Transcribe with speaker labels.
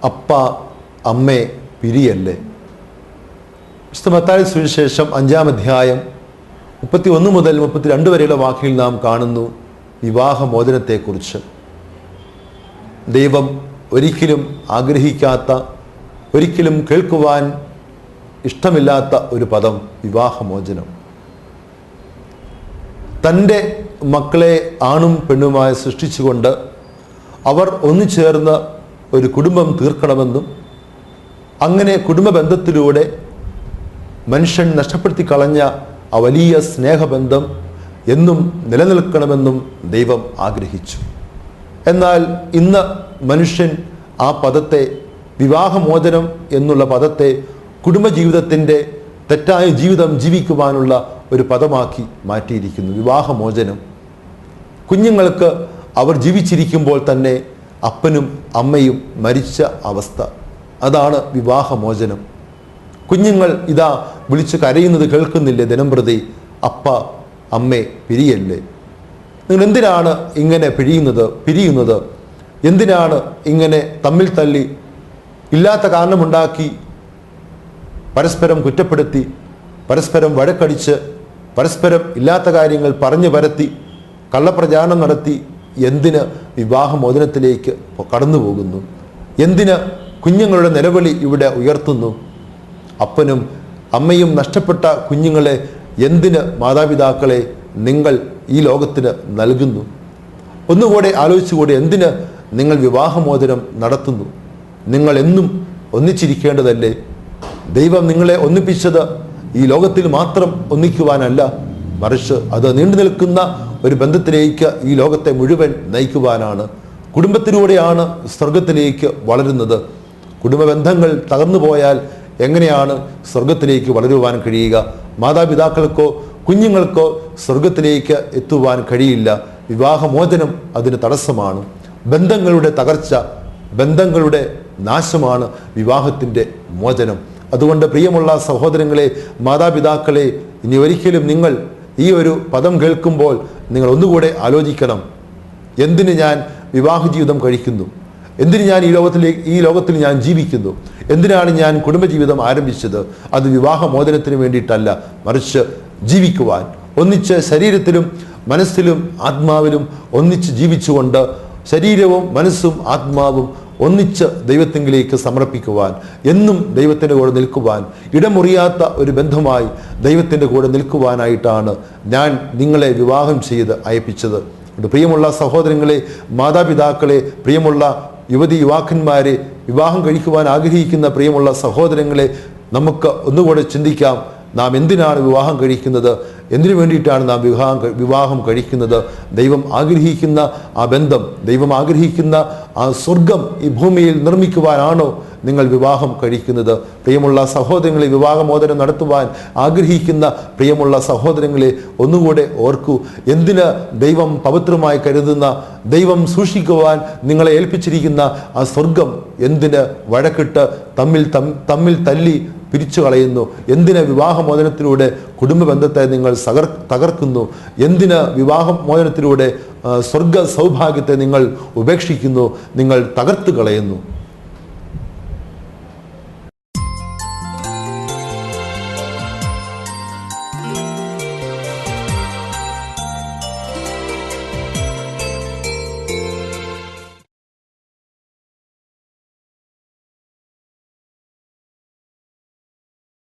Speaker 1: അപ്പ അമ്മേ പിരിയല്ലേ. വിശുദ്ധ മത്തായി സുവിശേഷം 5-ാം അധ്യായം 31 മുതൽ 32 വരെയുള്ള വാക്യങ്ങളിൽ നാം കാണുന്നു വിവാഹമോചനത്തെക്കുറിച്ച്. ദൈവം ഒരിക്കലും ആഗ്രഹിക്കാത്ത, ഒരിക്കലും കേൾക്കുവാൻ ഇഷ്ടമില്ലാത്ത ഒരു പദം വിവാഹമോചനം. തൻ്റെ മക്കളെ ആണും പെണ്ണുമായി സൃഷ്ടിച്ചുകൊണ്ട് അവർ ഒന്നുചേർന്ന് ഒരു കുടുംബം തീർക്കണമെന്നും അങ്ങനെ കുടുംബ ബന്ധത്തിലൂടെ മനുഷ്യൻ നഷ്ടപ്പെടുത്തി കളഞ്ഞ ആ വലിയ സ്നേഹബന്ധം എന്നും നിലനിൽക്കണമെന്നും ദൈവം ആഗ്രഹിച്ചു. എന്നാൽ ഇന്ന് മനുഷ്യൻ ആ പദത്തെ, വിവാഹമോചനം എന്നുള്ള പദത്തെ, കുടുംബജീവിതത്തിൻ്റെ തെറ്റായ ജീവിതം ജീവിക്കുവാനുള്ള ഒരു പദമാക്കി മാറ്റിയിരിക്കുന്നു. വിവാഹമോചനം. കുഞ്ഞുങ്ങൾക്ക് അവർ ജീവിച്ചിരിക്കുമ്പോൾ തന്നെ അപ്പനും അമ്മയും മരിച്ച അവസ്ഥ, അതാണ് വിവാഹമോചനം. കുഞ്ഞുങ്ങൾ ഇതാ വിളിച്ച് കരയുന്നത് കേൾക്കുന്നില്ലേ ദിനംപ്രതി, അപ്പ അമ്മേ പിരിയല്ലേ. നിങ്ങൾ എന്തിനാണ് ഇങ്ങനെ പിരിയുന്നത്? എന്തിനാണ് ഇങ്ങനെ തമ്മിൽ തല്ലി ഇല്ലാത്ത കാരണമുണ്ടാക്കി പരസ്പരം കുറ്റപ്പെടുത്തി, പരസ്പരം വഴക്കടിച്ച്, പരസ്പരം ഇല്ലാത്ത കാര്യങ്ങൾ പറഞ്ഞു പരത്തി, കള്ളപ്രചാരണം നടത്തി എന്തിന് വിവാഹമോചനത്തിലേക്ക് കടന്നു പോകുന്നു? എന്തിന് കുഞ്ഞുങ്ങളുടെ നിലവിളി ഇവിടെ ഉയർത്തുന്നു? അപ്പനും അമ്മയും നഷ്ടപ്പെട്ട കുഞ്ഞുങ്ങളെ എന്തിന് മാതാപിതാക്കളെ നിങ്ങൾ ഈ ലോകത്തിന് നൽകുന്നു? ഒന്നുകൂടെ ആലോചിച്ചുകൂടെ, എന്തിന് നിങ്ങൾ വിവാഹമോചനം നടത്തുന്നു? നിങ്ങൾ എന്നും ഒന്നിച്ചിരിക്കേണ്ടതല്ലേ? ദൈവം നിങ്ങളെ ഒന്നിപ്പിച്ചത് ഈ ലോകത്തിൽ മാത്രം ഒന്നിക്കുവാനല്ല, മറിച്ച് അത് നീണ്ടു നിൽക്കുന്ന ഒരു ബന്ധത്തിലേക്ക് ഈ ലോകത്തെ മുഴുവൻ നയിക്കുവാനാണ്. കുടുംബത്തിലൂടെയാണ് സ്വർഗത്തിലേക്ക് വളരുന്നത്. കുടുംബ ബന്ധങ്ങൾ തകർന്നു പോയാൽ എങ്ങനെയാണ് സ്വർഗത്തിലേക്ക് വളരുവാൻ കഴിയുക? മാതാപിതാക്കൾക്കോ കുഞ്ഞുങ്ങൾക്കോ സ്വർഗത്തിലേക്ക് എത്തുവാൻ കഴിയില്ല. വിവാഹമോചനം അതിന് തടസ്സമാണ്. ബന്ധങ്ങളുടെ തകർച്ച, ബന്ധങ്ങളുടെ നാശമാണ് വിവാഹത്തിൻ്റെ മോചനം. അതുകൊണ്ട് പ്രിയമുള്ള സഹോദരങ്ങളെ, മാതാപിതാക്കളെ, ഇനി ഒരിക്കലും നിങ്ങൾ ഈ ഒരു പദം കേൾക്കുമ്പോൾ നിങ്ങൾ ഒന്നുകൂടെ ആലോചിക്കണം. എന്തിന് ഞാൻ വിവാഹ ജീവിതം കഴിക്കുന്നു? എന്തിന് ഞാൻ ഈ ലോകത്തിൽ ഞാൻ ജീവിക്കുന്നു? എന്തിനാണ് ഞാൻ കുടുംബജീവിതം ആരംഭിച്ചത്? അത് വിവാഹമോചനത്തിന് വേണ്ടിയിട്ടല്ല, മറിച്ച് ജീവിക്കുവാൻ, ഒന്നിച്ച് ശരീരത്തിലും മനസ്സിലും ആത്മാവിലും ഒന്നിച്ച് ജീവിച്ചുകൊണ്ട്, ശരീരവും മനസ്സും ആത്മാവും ഒന്നിച്ച് ദൈവത്തിങ്കിലേക്ക് സമർപ്പിക്കുവാൻ, എന്നും ദൈവത്തിൻ്റെ കൂടെ നിൽക്കുവാൻ, ഇടമുറിയാത്ത ഒരു ബന്ധമായി ദൈവത്തിൻ്റെ കൂടെ നിൽക്കുവാനായിട്ടാണ് ഞാൻ നിങ്ങളെ വിവാഹം ചെയ്ത് അയപ്പിച്ചത്. പ്രിയമുള്ള സഹോദരങ്ങളെ, മാതാപിതാക്കളെ, പ്രിയമുള്ള യുവതി യുവാക്കന്മാരെ, വിവാഹം കഴിക്കുവാൻ ആഗ്രഹിക്കുന്ന പ്രിയമുള്ള സഹോദരങ്ങളെ, നമുക്ക് ഒന്നുകൂടെ ചിന്തിക്കാം. നാം എന്തിനാണ് വിവാഹം കഴിക്കുന്നത്? എന്തിനു വേണ്ടിയിട്ടാണ് നാം വിവാഹം കഴിക്കുന്നത്? ദൈവം ആഗ്രഹിക്കുന്ന ആ ബന്ധം, ദൈവം ആഗ്രഹിക്കുന്ന ആ സ്വർഗം ഈ ഭൂമിയിൽ നിർമ്മിക്കുവാനാണോ നിങ്ങൾ വിവാഹം കഴിക്കുന്നത്? പ്രിയമുള്ള സഹോദരങ്ങളെ, വിവാഹമോചനം നടത്തുവാൻ ആഗ്രഹിക്കുന്ന പ്രിയമുള്ള സഹോദരങ്ങളെ, ഒന്നുകൂടെ ഓർക്കൂ. എന്തിന് ദൈവം പവിത്രമായി കരുതുന്ന, ദൈവം സൂക്ഷിക്കുവാൻ നിങ്ങളെ ഏൽപ്പിച്ചിരിക്കുന്ന ആ സ്വർഗം എന്തിന് വഴക്കിട്ട് തമ്മിൽ തല്ലി പിരിച്ചു കളയുന്നു? എന്തിന് വിവാഹമോചനത്തിലൂടെ കുടുംബ ബന്ധത്തെ നിങ്ങൾ തകർക്കുന്നു? എന്തിന് വിവാഹമോചനത്തിലൂടെ സ്വർഗ സൗഭാഗ്യത്തെ നിങ്ങൾ ഉപേക്ഷിക്കുന്നു? നിങ്ങൾ തകർത്ത് കളയുന്നു?